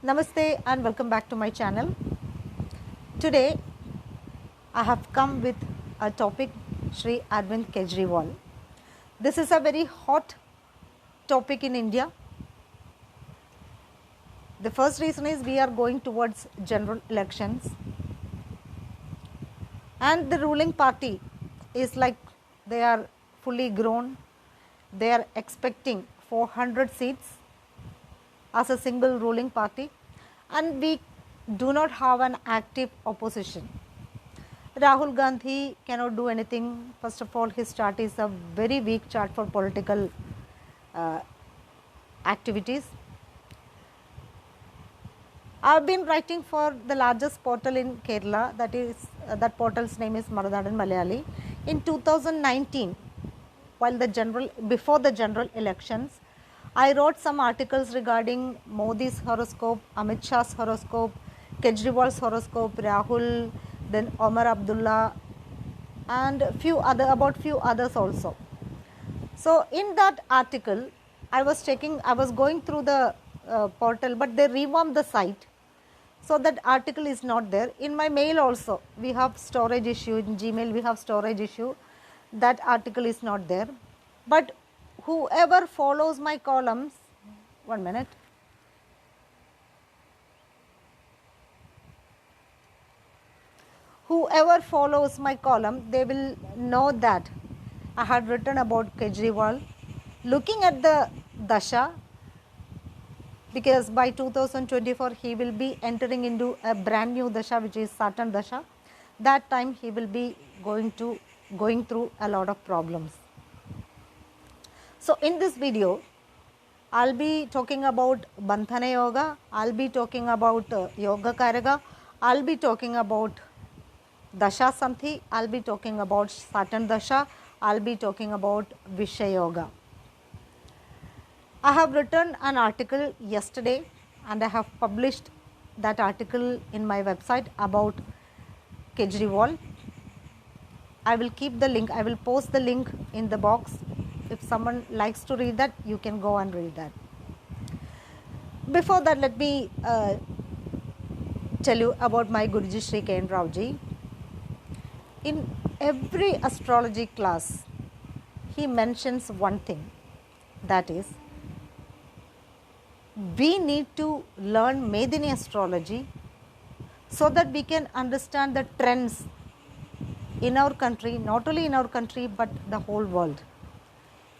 Namaste and welcome back to my channel. Today I have come with a topic, Shri Arvind Kejriwal. This is a very hot topic in India. The first reason is we are going towards general elections and the ruling party is like they are fully grown. They are expecting 400 seats as a single ruling party, and we do not have an active opposition. Rahul Gandhi cannot do anything. First of all, his chart is a very weak chart for political activities. I have been writing for the largest portal in Kerala, that portal's name is Maranadan Malayali. In 2019, before the general elections, I wrote some articles regarding Modi's horoscope, Amit Shah's horoscope, Kejriwal's horoscope, Rahul, then Omar Abdullah, and few others also. So in that article, I was going through the portal, but they revamped the site, so that article is not there. In my mail also, we have storage issue. In Gmail, we have storage issue. That article is not there. But whoever follows my columns, one minute. Whoever follows my column, they will know that I had written about Kejriwal, looking at the Dasa, because by 2024 he will be entering into a brand new Dasa, which is Saturn Dasa. That time he will be going through a lot of problems. So in this video, I'll be talking about Bandhanayoga, I'll be talking about Yoga Karaga, I'll be talking about Dasha Sandhi, I'll be talking about Saturn Dasha, I'll be talking about Vishya Yoga. I have written an article yesterday and I have published that article in my website about Kejriwal. I will keep the link, I will post the link in the box. If someone likes to read that, you can go and read that. Before that, let me tell you about my Guruji Shri K. N. Raoji. In every astrology class, he mentions one thing, that is, we need to learn Medini astrology so that we can understand the trends in our country, not only in our country but the whole world.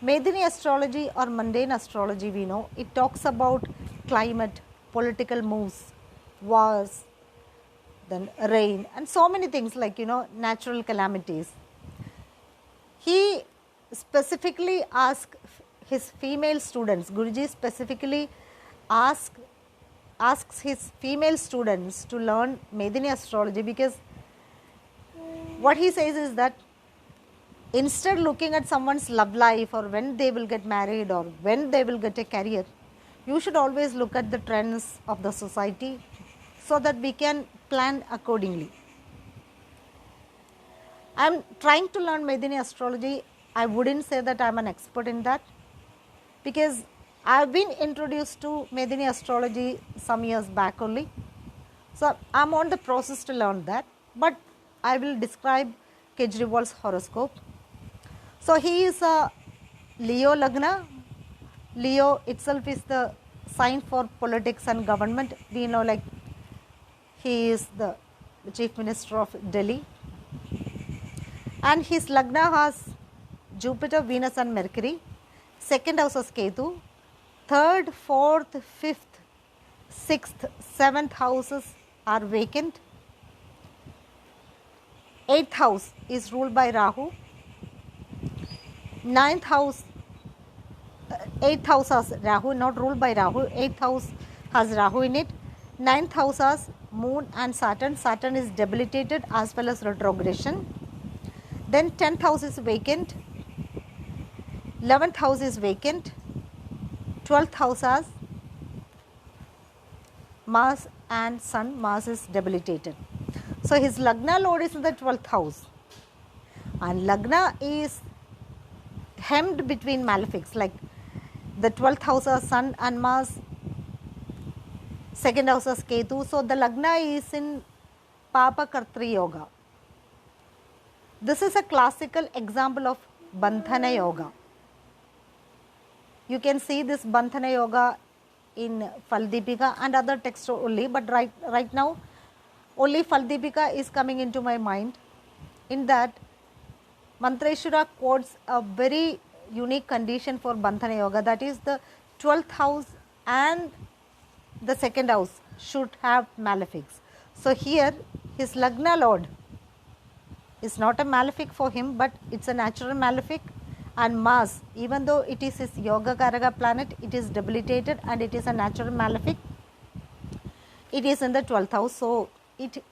Medini astrology or mundane astrology, we know, it talks about climate, political moves, wars, then rain, and so many things like, natural calamities. He specifically asks his female students, Guruji specifically asks his female students to learn Medini astrology, because what he says is that instead looking at someone's love life or when they will get married or when they will get a career, you should always look at the trends of the society so that we can plan accordingly. I am trying to learn Medini astrology. I wouldn't say that I am an expert in that, because I have been introduced to Medini astrology some years back only. So I am on the process to learn that, but I will describe Kejriwal's horoscope. So he is a Leo Lagna. Leo itself is the sign for politics and government. We know, like, he is the Chief Minister of Delhi. And his Lagna has Jupiter, Venus and Mercury. Second house is Ketu. Third, fourth, fifth, sixth, seventh houses are vacant. Eighth house is ruled by Rahu. Eighth house has Rahu, not ruled by Rahu. Eighth house has Rahu in it. Ninth house has Moon and Saturn. Saturn is debilitated as well as retrogression. Then 10th house is vacant. 11th house is vacant. 12th house has Mars and Sun. Mars is debilitated. So his Lagna Lord is in the 12th house. And Lagna is hemmed between malefics, like the 12th house are Sun and Mars, second house is Ketu. So the Lagna is in Papa Kartri Yoga. This is a classical example of Bandhanayoga. You can see this Bandhanayoga in Faldipika and other texts only, but right now only Faldipika is coming into my mind. In that, Mantreshwara quotes a very unique condition for Bandhanayoga, that is the 12th house and the second house should have malefics. So here his Lagna Lord is not a malefic for him, but it's a natural malefic, and Mars, even though it is his Yoga Karaga planet, it is debilitated and it is a natural malefic. It is in the 12th house, so it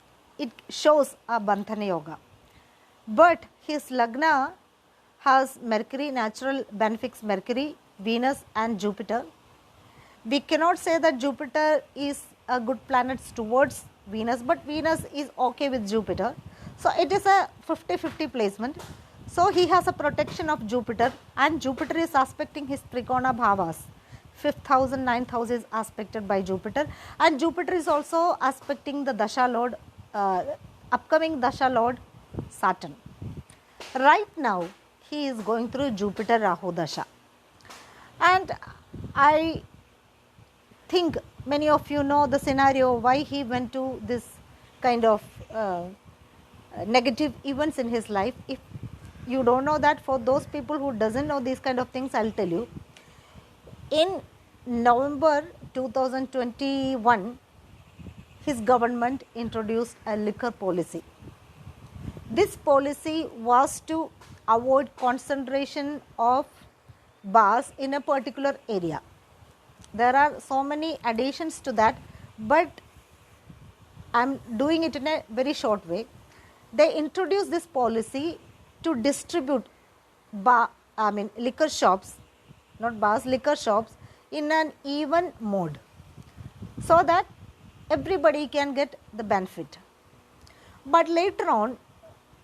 shows a Bandhana Yoga. But his Lagna has Mercury, natural benefics Mercury, Venus and Jupiter. We cannot say that Jupiter is a good planet towards Venus, but Venus is okay with Jupiter. So it is a 50-50 placement. So he has a protection of Jupiter, and Jupiter is aspecting his Trikona Bhavas. 5th house and 9th house is aspected by Jupiter, and Jupiter is also aspecting the Dasha Lord, upcoming Dasha Lord Saturn. Right now he is going through Jupiter Rahu Dasha, and I think many of you know the scenario why he went to this kind of negative events in his life. If you don't know that, for those people who doesn't know these kind of things, I'll tell you. In November 2021, his government introduced a liquor policy. This policy was to avoid concentration of bars in a particular area. There are so many additions to that, but I'm doing it in a very short way. They introduced this policy to distribute liquor shops, not bars, liquor shops in an even mode, so that everybody can get the benefit. But later on,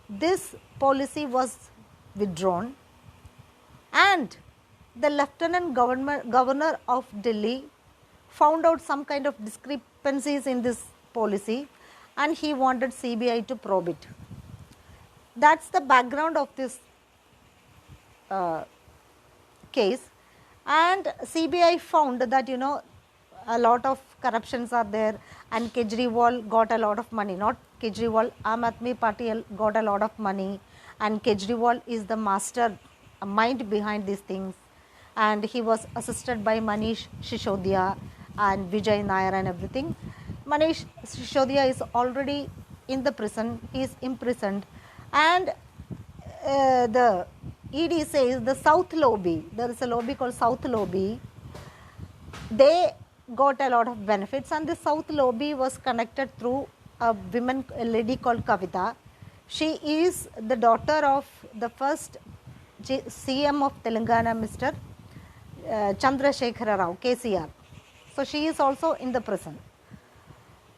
this policy was withdrawn, and the Lieutenant Governor of Delhi found out some kind of discrepancies in this policy, and he wanted CBI to probe it. That's the background of this case, and CBI found that a lot of corruptions are there, and Kejriwal got a lot of money. Not Kejriwal, Aam Aadmi Party got a lot of money, and Kejriwal is the master mind behind these things, and he was assisted by Manish Sisodia and Vijay Nair and everything. Manish Sisodia is already in the prison, he is imprisoned, and the ED says the South Lobby, there is a lobby called South Lobby, they got a lot of benefits, and the South Lobby was connected through a lady called Kavita. She is the daughter of the first CM of Telangana, Mr. Chandrasekhara Rao, KCR. So she is also in the prison.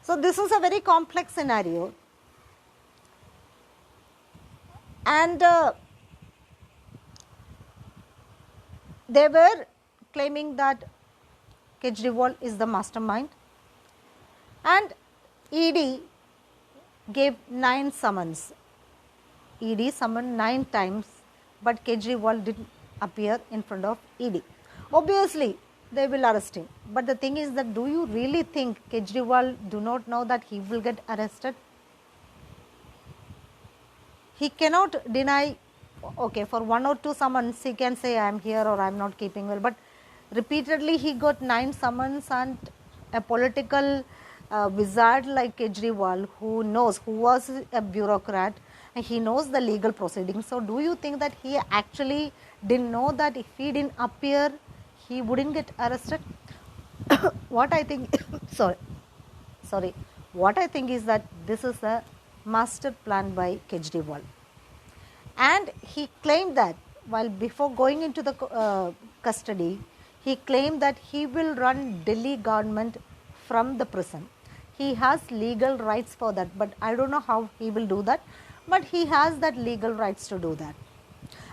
So this is a very complex scenario, and they were claiming that Kejriwal is the mastermind, and ED gave 9 summons. ED summoned 9 times, but Kejriwal didn't appear in front of ED. Obviously, they will arrest him. But the thing is that, do you really think Kejriwal do not know that he will get arrested? He cannot deny, okay, for 1 or 2 summons he can say I am here or I am not keeping well, but repeatedly he got 9 summons, and a political wizard like Kejriwal, who was a bureaucrat, and he knows the legal proceedings. So do you think that he actually didn't know that if he didn't appear, he wouldn't get arrested? What I think, what I think is that this is a master plan by Kejriwal, and he claimed that while before going into the custody, he claimed that he will run Delhi government from the prison. He has legal rights for that, but I don't know how he will do that, but he has that legal rights to do that.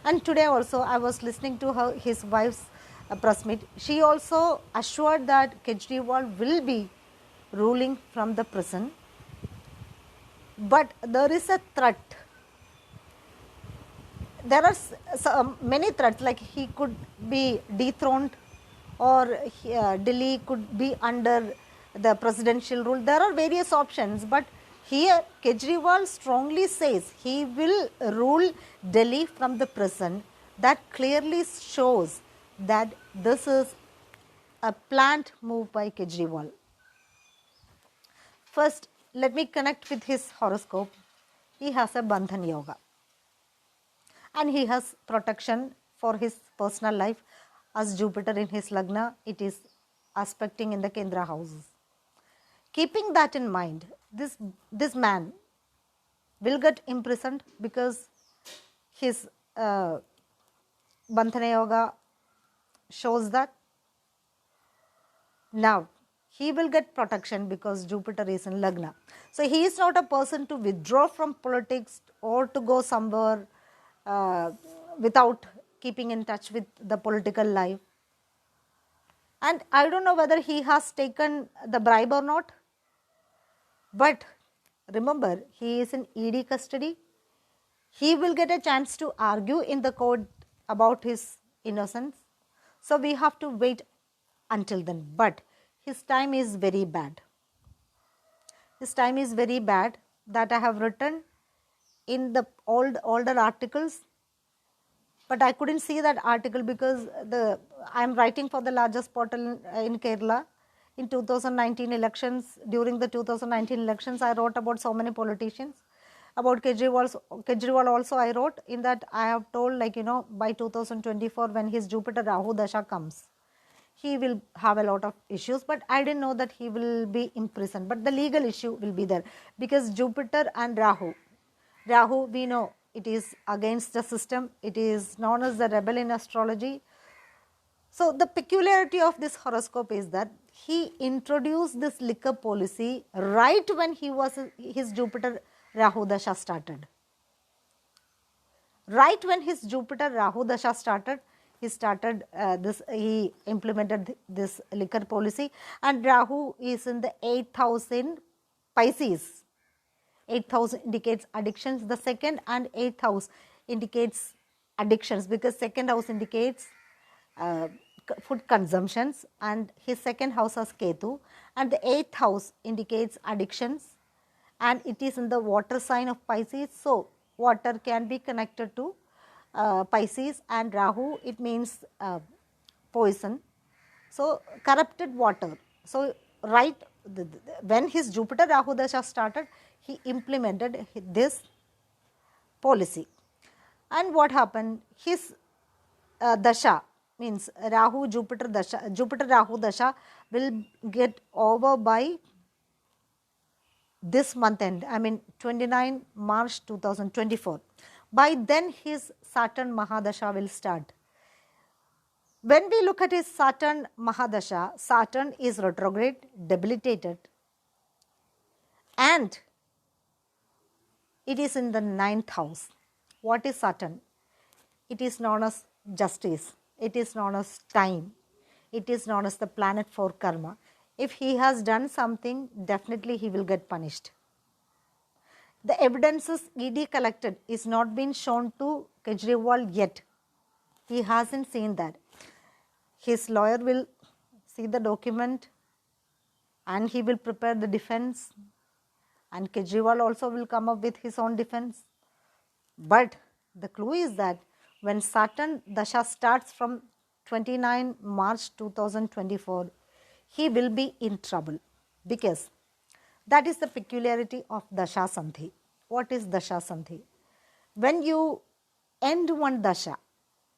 And today also I was listening to his wife's press meet. She also assured that Kejriwal will be ruling from the prison, but there is a threat. There are many threats, like he could be dethroned, or Delhi could be under the presidential rule. There are various options, but here Kejriwal strongly says he will rule Delhi from the prison. That clearly shows that this is a planned move by Kejriwal. First, let me connect with his horoscope. He has a Bandhanayoga, and he has protection for his personal life, as Jupiter in his Lagna, it is aspecting in the Kendra houses. Keeping that in mind, this man will get imprisoned because his Bandhanayoga shows that. Now, he will get protection because Jupiter is in Lagna. So, he is not a person to withdraw from politics or to go somewhere without keeping in touch with the political life. And I don't know whether he has taken the bribe or not, but remember, he is in ED custody. He will get a chance to argue in the court about his innocence. So, we have to wait until then, but his time is very bad. His time is very bad, that I have written in the older articles, but I couldn't see that article because I am writing for the largest portal in Kerala. In 2019 elections, during the 2019 elections, I wrote about so many politicians. About Kejriwal also I wrote. In that I have told, like, by 2024 when his Jupiter Rahu Dasha comes, he will have a lot of issues, but I didn't know that he will be in prison. But the legal issue will be there because Jupiter and Rahu, we know it is against the system. It is known as the rebel in astrology. So, the peculiarity of this horoscope is that he introduced this liquor policy right when his Jupiter Rahu Dasha started. Right when his Jupiter Rahu Dasha started, he implemented this liquor policy, and Rahu is in the 8th house in Pisces. 8th house indicates addictions. The 2nd and 8th house indicates addictions because 2nd house indicates food consumptions, and his 2nd house has Ketu, and the 8th house indicates addictions, and it is in the water sign of Pisces. So, water can be connected to Pisces, and Rahu, it means poison. So, corrupted water. So, right when his Jupiter Rahu Dasha started, he implemented this policy. And what happened? His Dasha, means Rahu Jupiter Dasha, Jupiter Rahu Dasha will get over by this month end, I mean 29 March 2024. By then his Saturn Mahadasha will start. When we look at his Saturn Mahadasha, Saturn is retrograde, debilitated, and it is in the 9th house. What is Saturn? It is known as justice. It is known as time. It is known as the planet for karma. If he has done something, definitely he will get punished. The evidences ED collected is not been shown to Kejriwal yet. He hasn't seen that. His lawyer will see the document and he will prepare the defense, and Kejriwal also will come up with his own defense. But the clue is that when Saturn Dasha starts from 29 March 2024, he will be in trouble, because that is the peculiarity of Dasha Sandhi. What is Dasha Sandhi? When you end one Dasha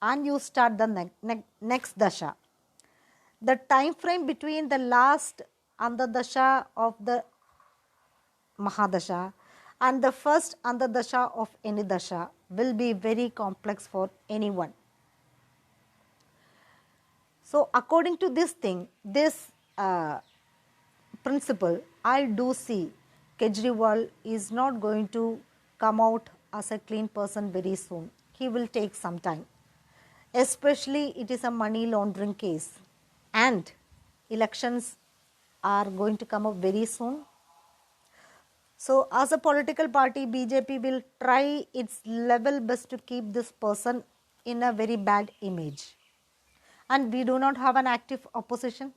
and you start the next Dasha, the time frame between the last Andadasha of the Mahadasha and the first Andadasha of any Dasha will be very complex for anyone. So, according to this thing, this principle, I do see Kejriwal is not going to come out as a clean person very soon. He will take some time. Especially it is a money laundering case, and elections are going to come up very soon. So as a political party, BJP will try its level best to keep this person in a very bad image. And we do not have an active opposition.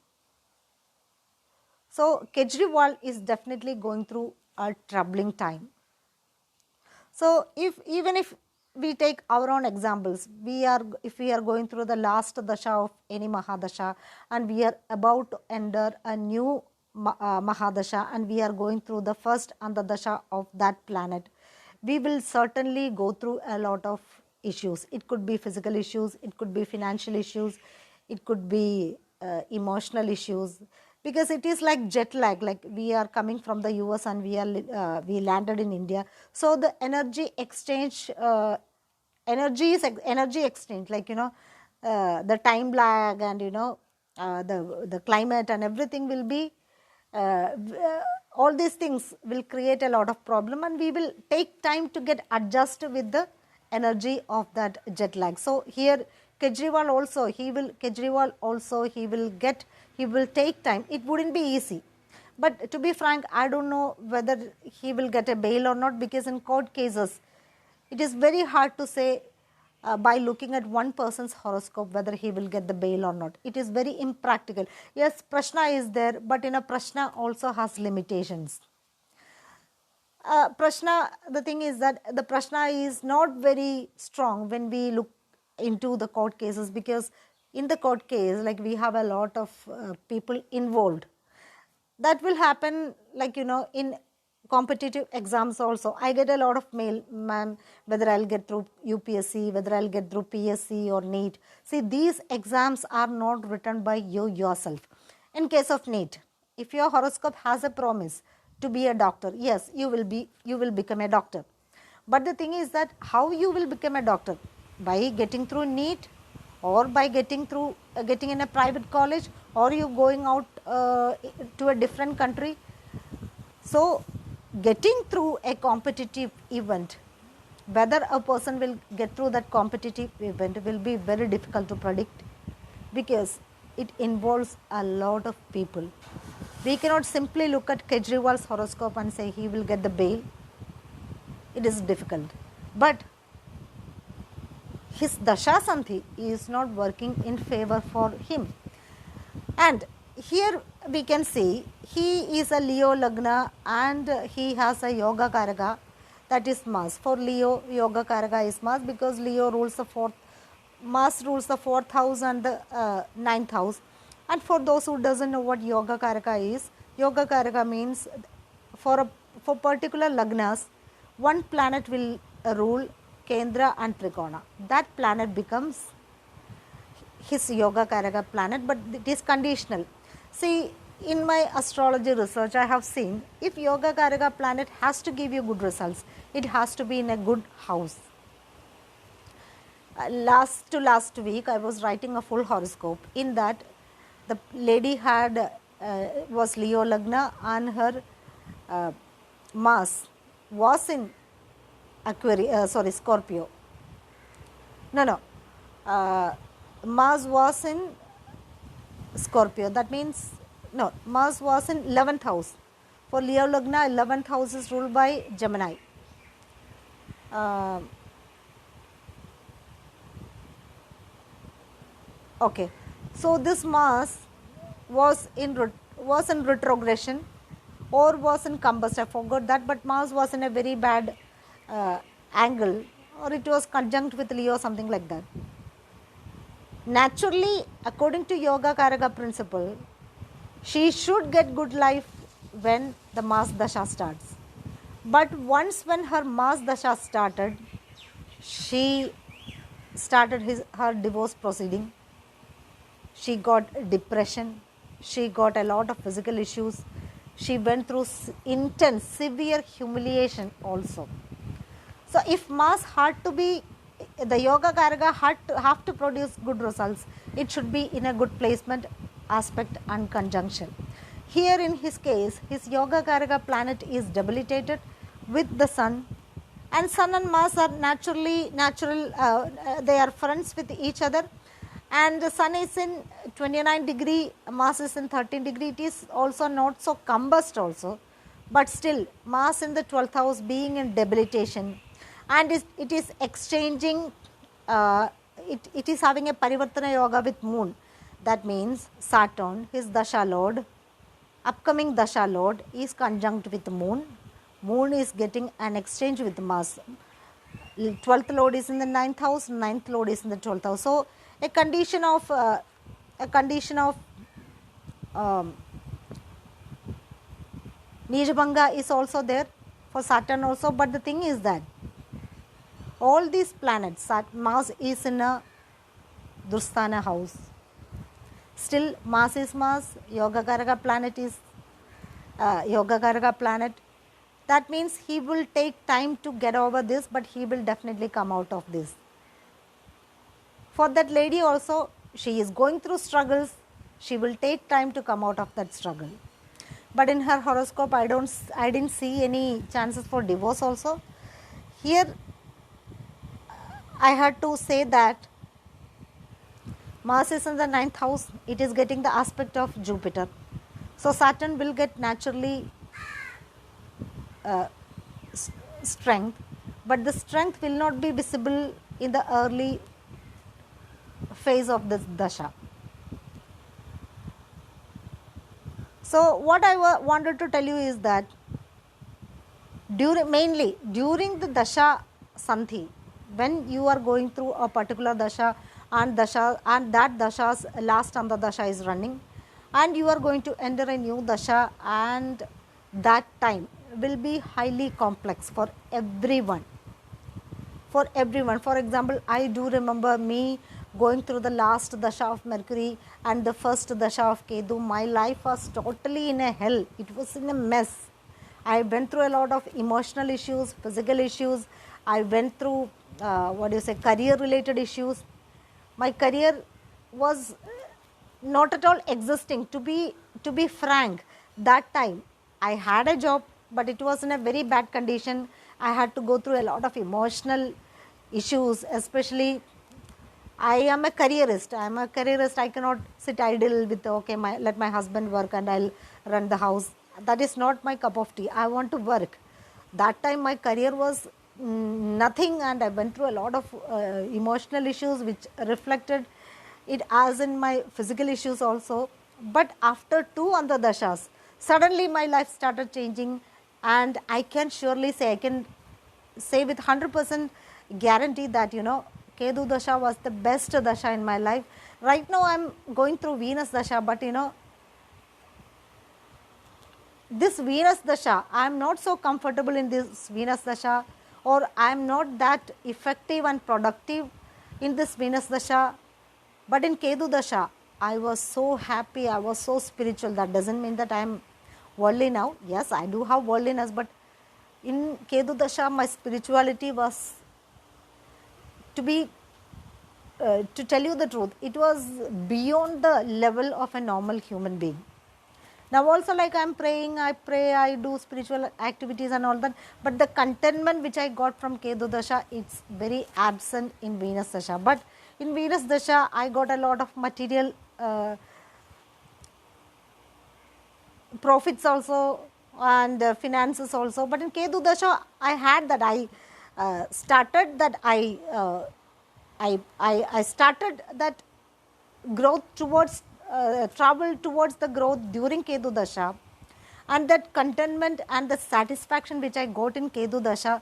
So Kejriwal is definitely going through a troubling time. So even if we take our own examples, if we are going through the last dasha of any Mahadasha, and we are about to enter a new Mahadasha, and we are going through the first and the dasha of that planet, we will certainly go through a lot of issues. It could be physical issues, it could be financial issues, it could be emotional issues, because it is like jet lag, like we are coming from the US and we landed in India. So the energy exchange, energy exchange, like the time lag, and the climate and everything will be all these things will create a lot of problem, and we will take time to get adjusted with the energy of that jet lag. So here Kejriwal also, he will take time. It wouldn't be easy. But to be frank, I don't know whether he will get a bail or not, because in court cases, it is very hard to say by looking at one person's horoscope whether he will get the bail or not. It is very impractical. Yes, Prashna is there, but in a Prashna also has limitations. Prashna, the thing is that the Prashna is not very strong when we look into the court cases, because in the court case, like we have a lot of people involved. That will happen, like in competitive exams also. I get a lot of mail, ma'am, whether I'll get through UPSC, whether I'll get through PSC or NEET. See, these exams are not written by you yourself. In case of NEET, if your horoscope has a promise to be a doctor, yes, you will become a doctor. But the thing is that how you will become a doctor? By getting through NEET, or by getting in a private college, or you going out to a different country. So getting through a competitive event, whether a person will get through that competitive event will be very difficult to predict, because it involves a lot of people. We cannot simply look at Kejriwal's horoscope and say he will get the bail. It is difficult. But his Dasha Sandhi is not working in favor for him. And here we can see he is a Leo Lagna, and he has a Yoga Karaka, that is Mars. For Leo, Yoga Karaka is Mars, because Leo rules the Mars rules the 4th house and the 9th house. And for those who doesn't know what Yoga Karaka is, Yoga Karaka means for particular Lagnas, one planet will rule Kendra and Trikona. That planet becomes his Yoga Karaka planet, but it is conditional. See, in my astrology research, I have seen if Yoga Karaka planet has to give you good results, it has to be in a good house. Last week, I was writing a full horoscope. In that, the lady was Leo Lagna, and her Mars was in Scorpio. Mars was in Scorpio. That means, Mars was in 11th house. For Leo Lagna, 11th house is ruled by Gemini. Okay. So this Mars was in retrogression or was in combust. I forgot that, but Mars was in a very bad angle, or it was conjunct with Leo, something like that. Naturally, according to Yoga Karaka principle, she should get good life when the Mars Dasha starts. But once when her Mars Dasha started, she started her divorce proceeding. She got depression. She got a lot of physical issues. She went through intense, severe humiliation also. So if Mars had to be, the Yoga Karaka have to produce good results, it should be in a good placement, aspect and conjunction. Here in his case, his Yoga Karaka planet is debilitated with the Sun, and Sun and Mars are natural, they are friends with each other, and the sun is in 29 degree, Mars is in 13 degree, it is also not so combust also, but still Mars in the 12th house being in debilitation, and it is exchanging, it is having a Parivartana Yoga with moon. That means Saturn, his Dasha Lord, upcoming Dasha Lord is conjunct with moon. Moon is getting an exchange with Mars. 12th Lord is in the 9th house, 9th Lord is in the 12th house. So a condition of Nijabhanga is also there for Saturn also, but the thing is that all these planets, Mars is in a Dusthana house. Still Mars is Mars, Yogakaraka planet is Yogakaraka planet. That means he will take time to get over this, but he will definitely come out of this. For that lady also, she is going through struggles, she will take time to come out of that struggle. But in her horoscope, I didn't see any chances for divorce also. Here I had to say that Mars is in the 9th house, it is getting the aspect of Jupiter. So Saturn will get naturally strength, but the strength will not be visible in the early phase of this dasha. So what I wanted to tell you is that mainly during the dasha Sandhi, when you are going through a particular dasha and that dasha's last and the dasha is running, and you are going to enter a new dasha, and that time will be highly complex for everyone. For example, I do remember me going through the last dasha of Mercury and the first dasha of Ketu. My life was totally in a hell. It was in a mess. I went through a lot of emotional issues, physical issues. I went through career related issues. My career was not at all existing. To be frank, that time I had a job, but it was in a very bad condition. I had to go through a lot of emotional issues, especially I am a careerist. I cannot sit idle with, let my husband work and I'll run the house. That is not my cup of tea. I want to work. That time my career was nothing, and I went through a lot of emotional issues which reflected it as in my physical issues also. But after 2 Andhadashas, suddenly my life started changing, and I can say with 100% guarantee that Ketu Dasha was the best Dasha in my life. Right now I am going through Venus Dasha, but this Venus Dasha, I am not so comfortable in this Venus Dasha, or I am not that effective and productive in this Venus Dasha. But in Ketu Dasha, I was so happy, I was so spiritual. That doesn't mean that I am worldly now. Yes, I do have worldliness, but in Ketu Dasha, my spirituality was, to tell you the truth, it was beyond the level of a normal human being. Now also, like I am praying, I pray, I do spiritual activities and all that, but the contentment which I got from Ketu Dasha, it's very absent in Venus Dasha. But in Venus Dasha, I got a lot of material profits also, and finances also. But in Ketu Dasha, I had that. I started that growth towards travel towards the growth during Ketu Dasha, and that contentment and the satisfaction which I got in Ketu Dasha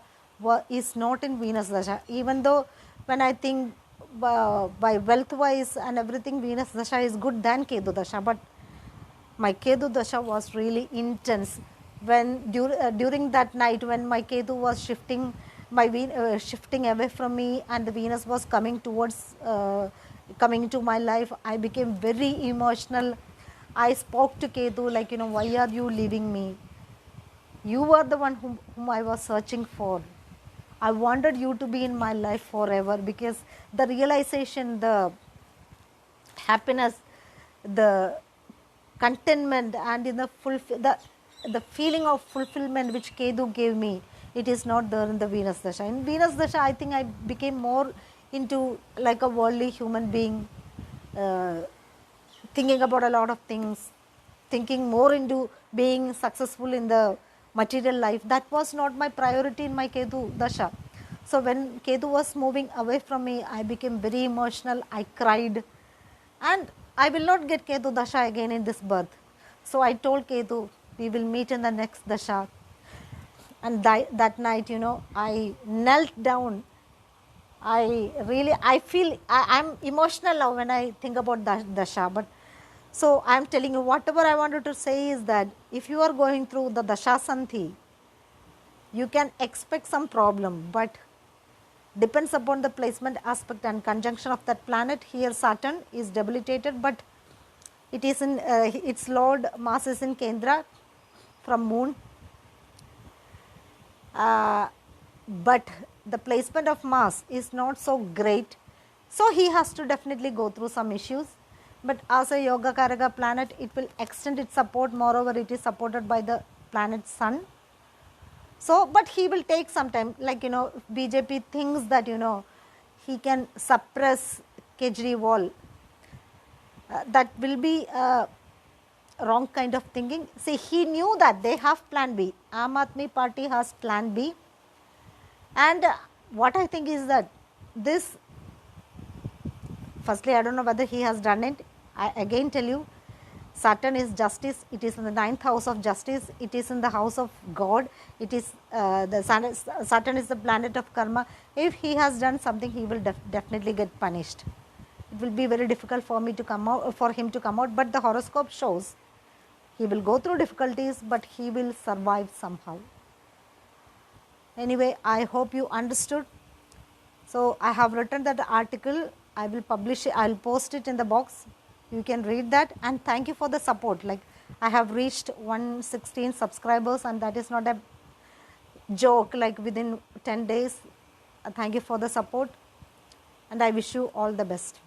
is not in Venus Dasha. Even though when I think by wealth wise and everything, Venus Dasha is good than Ketu Dasha, but my Ketu Dasha was really intense. When during that night when my Ketu was shifting away from me, and the Venus was coming to my life, I became very emotional. I spoke to Ketu like, why are you leaving me? You were the one whom I was searching for. I wanted you to be in my life forever, because the realization, the happiness, the contentment, and in the feeling of fulfillment which Ketu gave me, it is not there in the Venus Dasha. In Venus Dasha, I think I became more into like a worldly human being. uh, thinking about a lot of things, thinking more into being successful in the material life. That was not my priority in my Ketu Dasha. So when Ketu was moving away from me, I became very emotional. I cried, and I will not get Ketu Dasha again in this birth. So I told Ketu, we will meet in the next Dasha. And that night, I knelt down. I feel I'm emotional now when I think about Dasha. But so I'm telling you, whatever I wanted to say is that if you are going through the Dasha Sandhi, you can expect some problem, but depends upon the placement aspect and conjunction of that planet. Here Saturn is debilitated, but it is in its Lord Mars is in Kendra from Moon. But the placement of Mars is not so great, so he has to definitely go through some issues. But as a Yoga Karaka planet, it will extend its support. Moreover, it is supported by the planet Sun. So, but he will take some time, like BJP thinks that he can suppress Kejriwal. That will be a wrong kind of thinking. See, he knew that they have plan B. Aam Aadmi Party has plan B. And what I think is that this, firstly, I don't know whether he has done it. I again tell you, Saturn is justice. It is in the 9th house of justice. It is in the house of God. It is Saturn is the planet of karma. If he has done something, he will definitely get punished. It will be very difficult for him to come out. But the horoscope shows he will go through difficulties, but he will survive somehow. Anyway, I hope you understood. So I have written that article. I will publish it. I will post it in the box. You can read that, and thank you for the support. Like, I have reached 116 subscribers, and that is not a joke. Like, within 10 days, thank you for the support, and I wish you all the best.